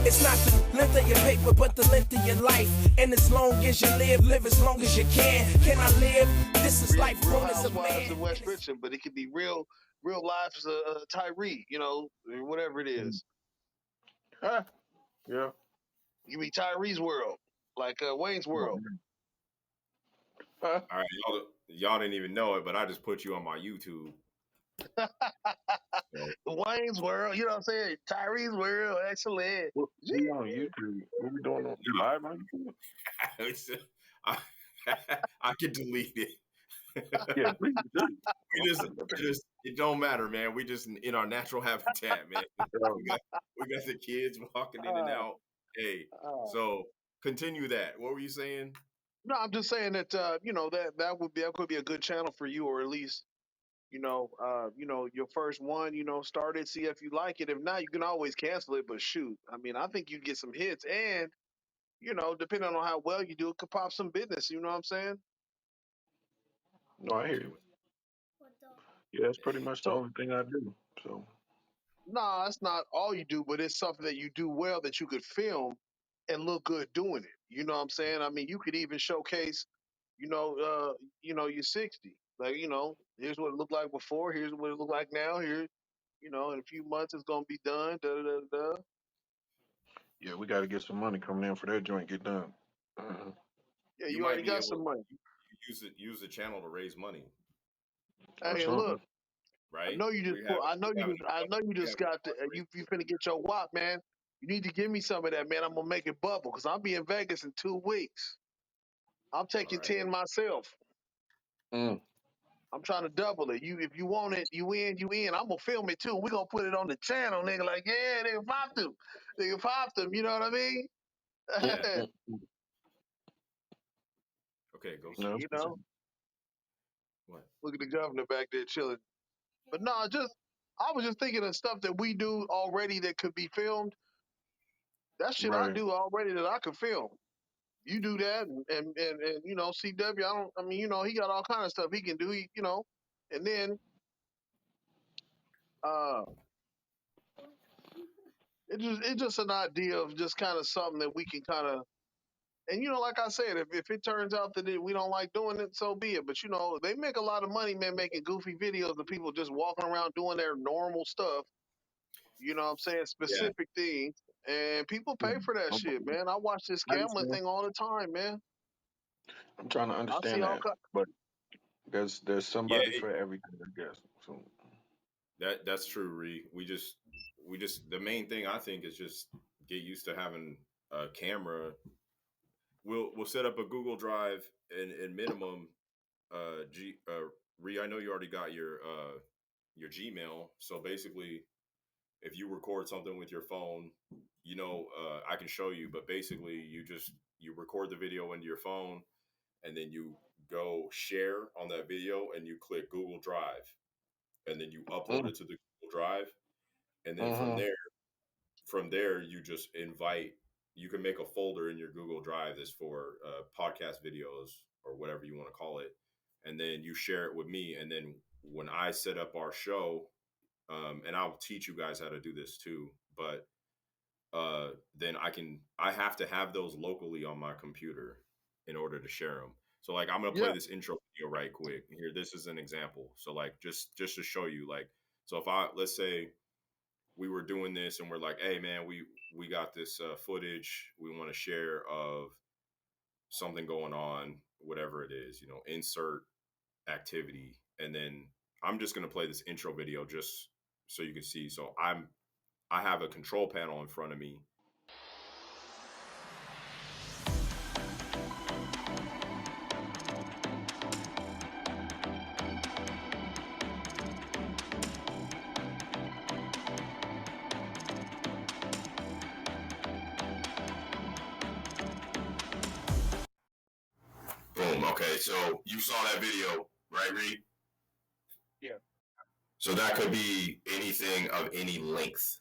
It's not the length of your paper, but the length of your life. And as long as you live as long as you can. Can I live? This is life. Real Housewives of West Richmond, but it could be real lives Tyree, you know, whatever it is. Huh? Yeah. You be Tyree's World, like Wayne's World. Huh? All right, y'all didn't even know it, but I just put you on my YouTube. Wayne's World, you know what I'm saying? Tyree's World, excellent. We on YouTube. What we doing on live on YouTube? I can delete it. Yeah, please do. We just it don't matter, man. We just in our natural habitat, man. we got the kids walking in and out. Hey, so continue that. What were you saying? No, I'm just saying that you know that could be a good channel for you, or at least you know your first one. You know, start it, see if you like it. If not, you can always cancel it. But shoot, I mean, I think you get some hits, and you know, depending on how well you do, it could pop some business. You know what I'm saying? No, I hear you. Yeah, that's pretty much the only thing I do. So. Nah, that's not all you do, but it's something that you do well that you could film and look good doing it. You know what I'm saying? I mean, you could even showcase, you're 60. Like, you know, here's what it looked like before. Here's what it looked like now. Here, you know, in a few months it's gonna be done. Da da da da. Yeah, we got to get some money coming in for that joint get done. Yeah, You you might already be got able some money. use the channel to raise money, Hey, look, right? I know you just got to, you finna get your WAP, man. You need to give me some of that, man. I'm gonna make it bubble because I'll be in Vegas in 2 weeks. I'm taking 10 myself. Mm. I'm trying to double it. If you want it, you in. I'm gonna film it too. We gonna put it on the channel, nigga. Like, yeah, nigga pop them. You know what I mean? Yeah. Okay, go. No. You know, What? look at the governor back there chilling. But no, I was just thinking of stuff that we do already that could be filmed. That shit I do already that I could film. You do that, and you know, CW. I mean, you know, he got all kind of stuff he can do. You know, and then uh, it's just an idea of just kind of something that we can kind of. And you know, like I said, if it turns out that we don't like doing it, so be it. But you know, they make a lot of money, man, making goofy videos of people just walking around doing their normal stuff. You know what I'm saying? Specific things. And people pay for that shit, man. I watch this gambling thing all the time, man. I'm trying to I understand see all that, but there's somebody for everything, I guess. So that's true, Ree. We just the main thing I think is just get used to having a camera. We'll set up a Google Drive and minimum Ree, I know you already got your Gmail. So basically if you record something with your phone, you know, I can show you, but basically you record the video into your phone and then you go share on that video and you click Google Drive and then you upload it to the Google Drive. And then from there, you just invite, you can make a folder in your Google Drive that's for podcast videos or whatever you want to call it. And then you share it with me. And then when I set up our show, and I'll teach you guys how to do this too, but then I have to have those locally on my computer in order to share them. So like, I'm going to play this intro video right quick here. This is an example. So like, just to show you, like, so if let's say we were doing this and we're like, hey man, we got this footage we want to share of something going on, whatever it is, you know, insert activity. And then I'm just going to play this intro video just so you can see. So I have a control panel in front of me. Boom. Okay. So you saw that video, right, Reed? Yeah. So that could be anything of any length.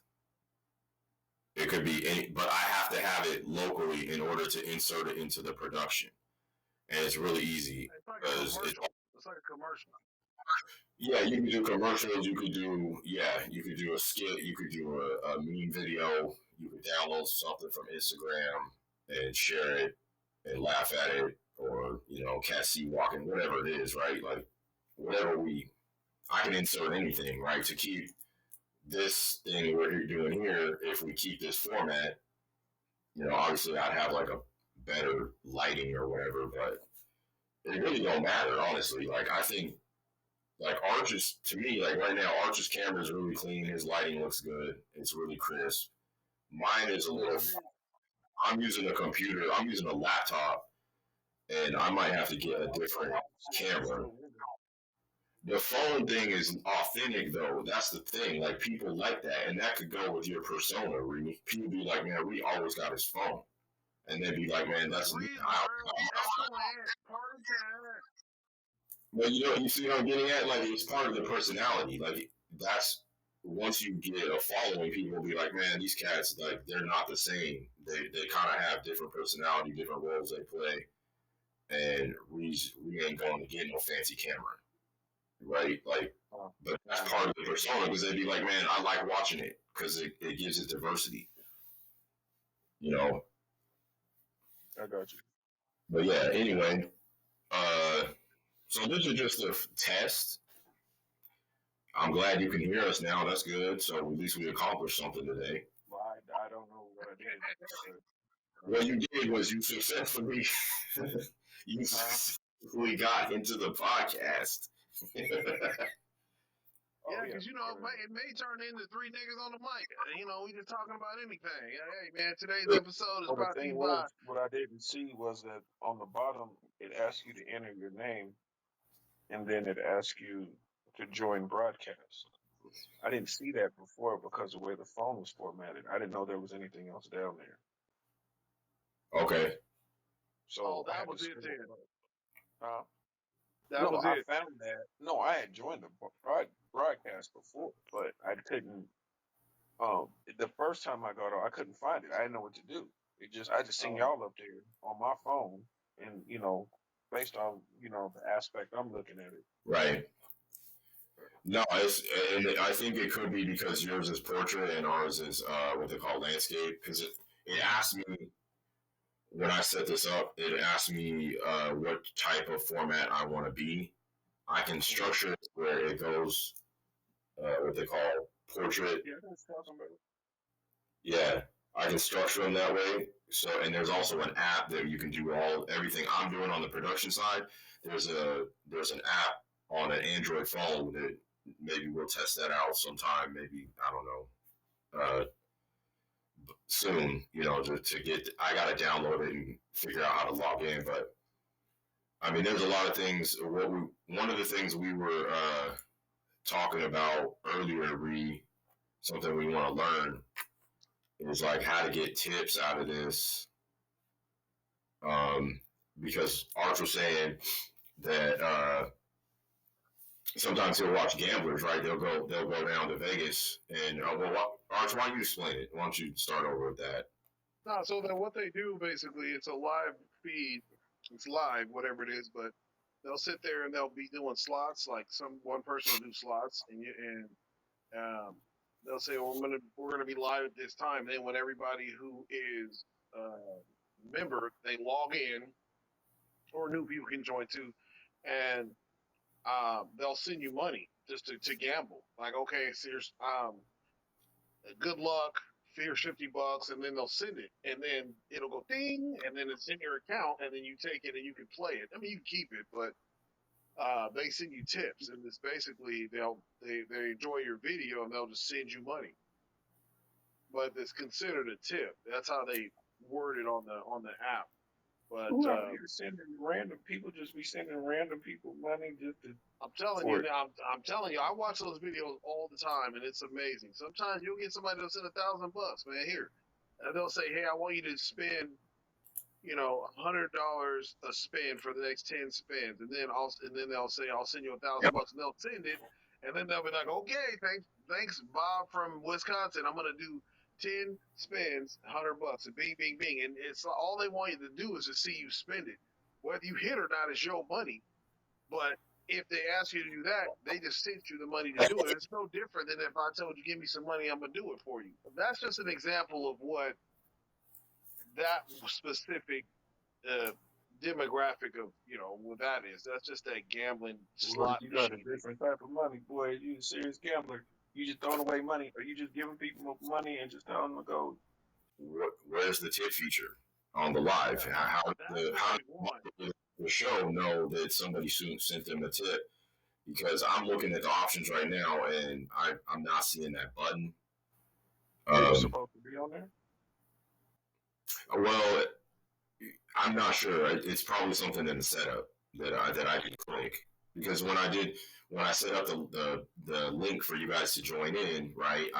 It could be any, but I have to have it locally in order to insert it into the production. And it's really easy. It's like a commercial. Yeah, you could do commercials. You could do a skit. You could do a meme video. you could download something from Instagram and share it and laugh at it, or cat C walking, whatever it is, right? Like whatever I can insert anything, right, to keep this thing we're doing here. If we keep this format, obviously I'd have like a better lighting or whatever, but it really don't matter, honestly. Like I think, like Arch's, to me, like right now, Arch's camera is really clean. His lighting looks good. It's really crisp. Mine is a little. I'm using a computer. I'm using a laptop, and I might have to get a different camera. The phone thing is authentic, though. That's the thing. Like people like that, and that could go with your persona. Ree. People be like, man, Ree always got his phone, and they'd be like, man, that's me. But you see what I'm getting at? Like it's part of the personality. Like that's once you get a following, people will be like, man, these cats, like they're not the same. They kind of have different personality, different roles they play, and we ain't going to get no fancy camera, right? Like, but that's part of the persona because they'd be like, man, I like watching it because it gives it diversity, I got you. But yeah, anyway, so this is just a test. I'm glad you can hear us now. That's good. So at least we accomplished something today. Well, I don't know what I did. What you did was you successfully got into the podcast. Yeah, because it may turn into three niggas on the mic. We just talking about anything. Hey, man, today's episode is brought to you by. What I didn't see was that on the bottom it asks you to enter your name, and then it asks you to join broadcast. I didn't see that before because of the way the phone was formatted. I didn't know there was anything else down there. Okay. So that was it then. I found that. No, I had joined the broadcast before, but I couldn't. The first time I got on, I couldn't find it. I didn't know what to do. I just seen y'all up there on my phone, and based on the aspect I'm looking at it. Right. No, and I think it could be because yours is portrait and ours is what they call landscape. Because it asked me when I set this up, it asked me what type of format I want to be. I can structure it where it goes what they call portrait. Yeah, that's talking about. Yeah, I can structure them that way. So, and there's also an app that you can do everything I'm doing on the production side. There's an app on an Android phone that maybe we'll test that out sometime. Maybe I don't know. Soon, to get. I gotta download it and figure out how to log in. But I mean, there's a lot of things. One of the things we were talking about earlier, something we want to learn is like how to get tips out of this. Because Arch was saying that sometimes he'll watch gamblers, right? They'll go down to Vegas and Arch, why don't you explain it? Why don't you start over with that? No, so then what they do basically, it's a live feed. It's live, whatever it is, but they'll sit there and they'll be doing slots. Like one person will do slots, and they'll say, well, we're gonna be live at this time. And then when everybody who is member, they log in, or new people can join too, and they'll send you money just to gamble. Like, okay, so here's good luck, here's $50, and then they'll send it, and then it'll go ding, and then it's in your account, and then you take it and you can play it. I mean, you can keep it, but they send you tips, and it's basically they enjoy your video and they'll just send you money. But it's considered a tip. That's how they word it on the app. But you're sending random people just be sending random people money just to. I'm telling you, I watch those videos all the time, and it's amazing. Sometimes you'll get somebody that'll send $1,000, man, here, and they'll say, hey, I want you to spend, $100 a spin for the next 10 spins, and then they'll say, I'll send you $1,000, and they'll send it, and then they'll be like, okay, thanks, Bob from Wisconsin. I'm gonna do 10 spins, $100, and bing, bing, bing, and it's all they want you to do is to see you spend it. Whether you hit or not is your money, but if they ask you to do that, they just sent you the money to do it. It's no different than if I told you, give me some money, I'm gonna do it for you. That's just an example of what that specific uh, demographic of what that is. That's just that gambling What if slot you got a machine. different type of money, boy? You a serious gambler. You just throwing away money, or you just giving people money and just telling them to go? Where's the tip feature on the live? Yeah, that's what How they want. the show know that somebody soon sent them a tip? Because I'm looking at the options right now and I'm not seeing that button. Is it supposed to be on there? Well, I'm not sure. It's probably something in the setup that I can click, because when I set up the link for you guys to join in, right?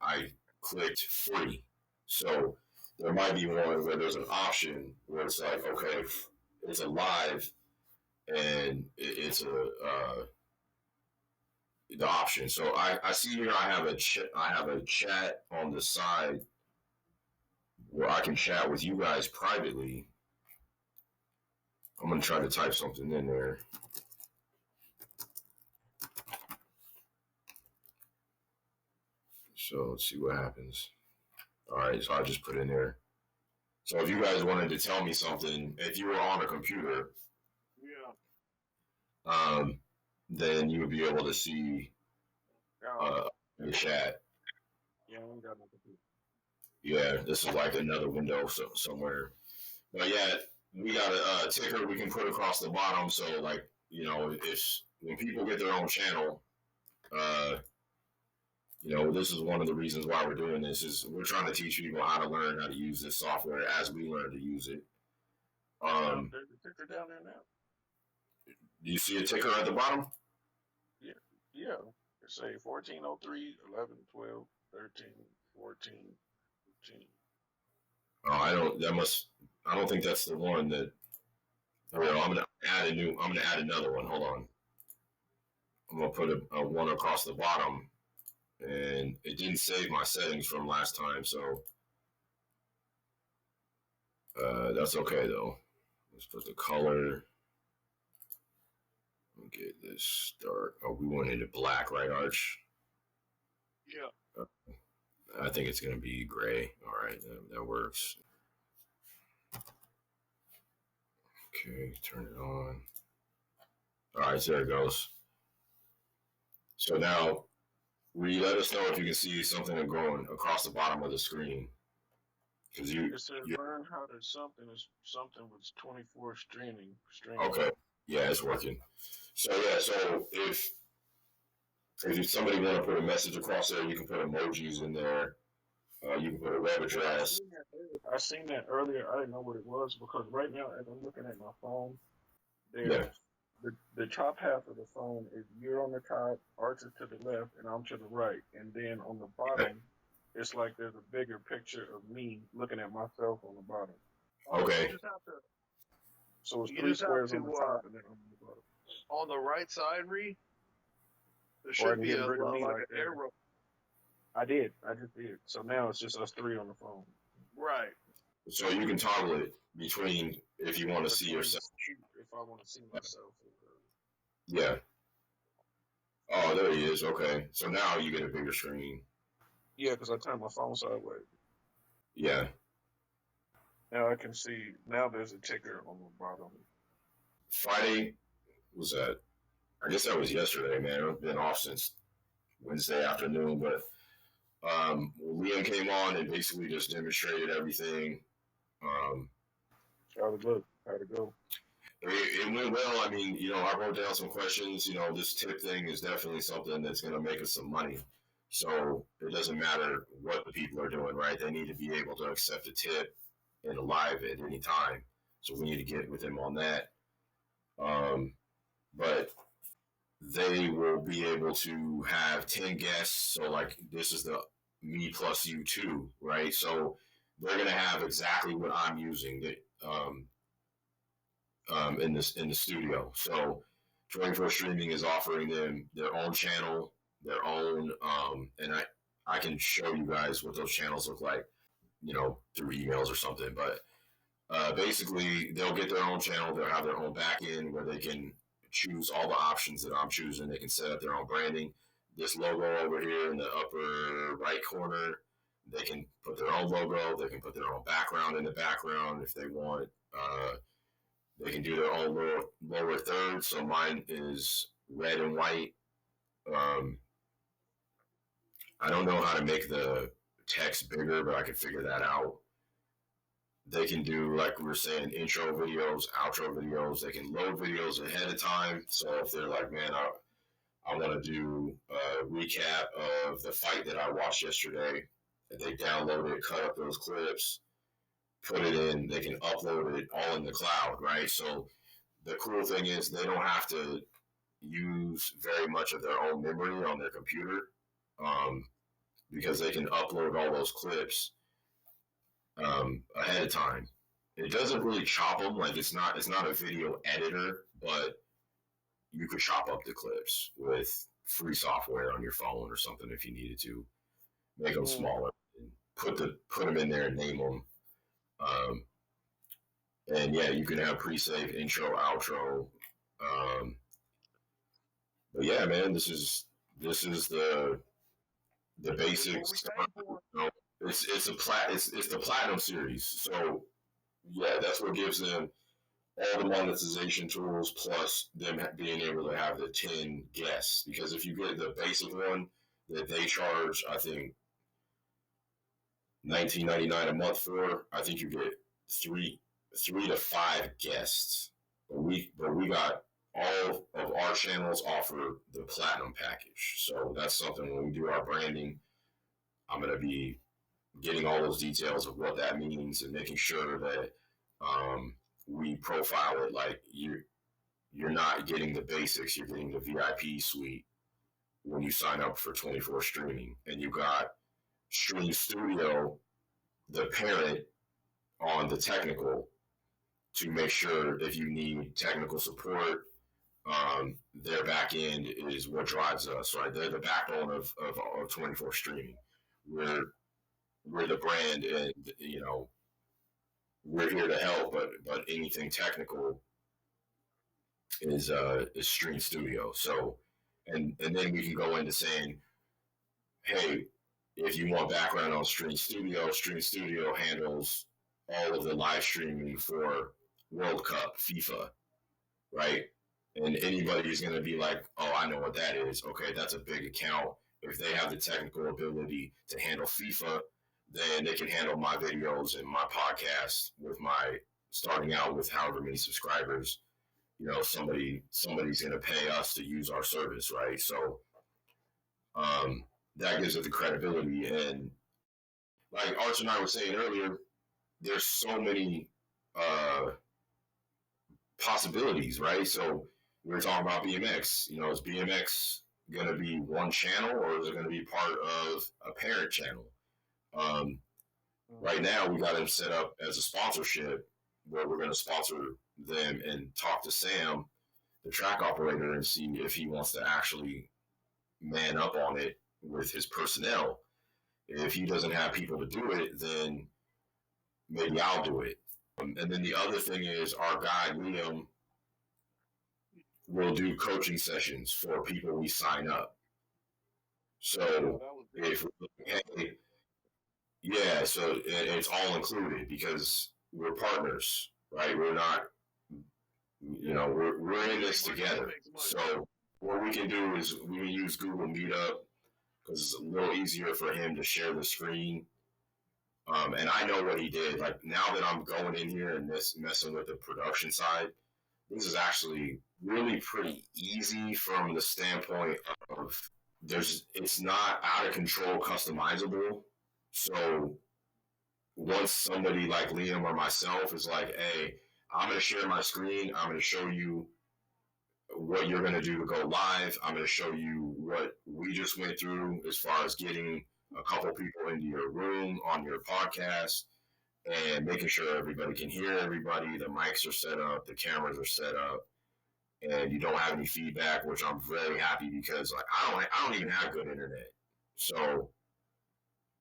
I clicked free, so there might be one where there's an option where it's like, okay, it's a live and it's the option. So I see here I have a chat on the side where I can chat with you guys privately. I'm gonna try to type something in there. So let's see what happens. All right, so I just put in there. So if you guys wanted to tell me something, if you were on a computer, Yeah. then you would be able to see the chat. Yeah, I ain't got no computer. Yeah, this is like another window somewhere. But yeah, we got a ticker we can put across the bottom. So like, if when people get their own channel, this is one of the reasons why we're doing this. Is we're trying to teach people how to learn how to use this software as we learn to use it. There's a ticker down there now. Do you see a ticker at the bottom? Yeah. It say 1403, 11, 12, 13, 14, 15. Oh, I don't think that's the one that. I'm gonna add another one. Hold on. I'm gonna put a one across the bottom, and it didn't save my settings from last time, so that's okay though. Let's put the color. Get this dark. Oh, we wanted it black, right, Arch? Yeah. I think it's gonna be gray. All right, that works. Okay, turn it on. All right, so there it goes. So now, let us know if you can see something going across the bottom of the screen. Because it says learn how to something with 24 streaming. Okay, yeah, it's working. So yeah, so if somebody want to put a message across there, you can put emojis in there. You can put a web address. I seen that earlier. I didn't know what it was because right now, as I'm looking at my phone, there's the top half of the phone is you're on the top, Arch is to the left, and I'm to the right. And then on the bottom, it's like there's a bigger picture of me looking at myself on the bottom. Okay. So it's three squares on the top and then on the bottom. On the right side, Ree, there should be like an arrow. I just did. So now it's just us three on the phone. Right. So you can toggle it between if you want to see yourself. If I want to see myself. Yeah. Oh, there he is. Okay. So now you get a bigger screen. Yeah, because I turned my phone sideways. Yeah. Now I can see. Now there's a ticker on the bottom. Friday was that? I guess that was yesterday, man. I've been off since Wednesday afternoon, but Liam came on and basically just demonstrated everything. How'd it go? It went well. I mean, I wrote down some questions. This tip thing is definitely something that's going to make us some money. So it doesn't matter what the people are doing, right? They need to be able to accept a tip in a live at any time. So we need to get with them on that. But they will be able to have 10 guests. So like this is the me plus you two, right? So they're going to have exactly what I'm using in the studio. So 24 Streaming is offering them their own channel, their own, and I can show you guys what those channels look like, through emails or something. But basically, they'll get their own channel. They'll have their own back end where they can choose all the options that I'm choosing. They can set up their own branding. This logo over here in the upper right corner, they can put their own logo. They can put their own background in the background if they want. They can do their own lower third. So mine is red and white. Um, I don't know how to make the text bigger, but I can figure that out. They can do, like we were saying, intro videos, outro videos. They can load videos ahead of time. So if they're like, man, I want to do a recap of the fight that I watched yesterday, they download it, cut up those clips, put it in. They can upload it all in the cloud, right? So the cool thing is they don't have to use very much of their own memory on their computer, because they can upload all those clips ahead of time. It doesn't really chop them, like it's not a video editor, but you could chop up the clips with free software on your phone or something if you needed to make them smaller and put them in there and name them. And yeah, you can have pre-save intro, outro. But yeah, man, this is the basics. You know, it's the platinum series. So yeah, that's what gives them all the monetization tools plus them being able to have the 10 guests. Because if you get the basic one that they charge, I think $19.99 a month for, I think you get three to five guests. But we got all of our channels offer the platinum package. So that's something when we do our branding, I'm gonna be getting all those details of what that means and making sure that we profile it like you're not getting the basics, you're getting the VIP suite when you sign up for 24 streaming. And you got Stream Studio, the parent, on the technical to make sure if you need technical support, their back end is what drives us, right? They're the backbone of 24 streaming. We're the brand, and you know we're here to help, but anything technical is Stream Studio. So, and then we can go into saying, hey, if you want background on Stream Studio handles all of the live streaming for World Cup, FIFA, right? And anybody is going to be like, oh, I know what that is. Okay, that's a big account. If they have the technical ability to handle FIFA, then they can handle my videos and my podcast with my starting out with however many subscribers. You know, somebody's going to pay us to use our service, right? So that gives it the credibility. And like Arch and I were saying earlier, there's so many possibilities, right? So we were talking about BMX. You know, is BMX going to be one channel or is it going to be part of a parent channel? Right now, we got them set up as a sponsorship where we're going to sponsor them and talk to Sam, the track operator, and see if he wants to actually man up on it with his personnel. If he doesn't have people to do it, then maybe I'll do it. And then the other thing is our guy, Liam, will do coaching sessions for people we sign up. So if hey, yeah, so it's all included because we're partners, right? We're not, you know, we're in this together. So what we can do is we can use Google Meetup because it's a little easier for him to share the screen. And I know what he did. Like now that I'm going in here and messing with the production side, this is actually really pretty easy from the standpoint of it's not out of control customizable. So once somebody like Liam or myself is like, hey, I'm going to share my screen. I'm going to show you what you're going to do to go live. I'm going to show you what we just went through as far as getting a couple people into your room on your podcast and making sure everybody can hear everybody. The mics are set up, the cameras are set up, and you don't have any feedback, which I'm very happy because like I don't even have good internet. So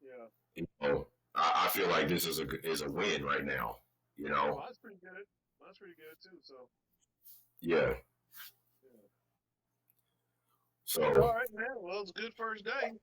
yeah, you know, I feel like this is a win right now. You know, that's pretty good. That's pretty good too. So yeah. All right, man. Well, it's a good first day.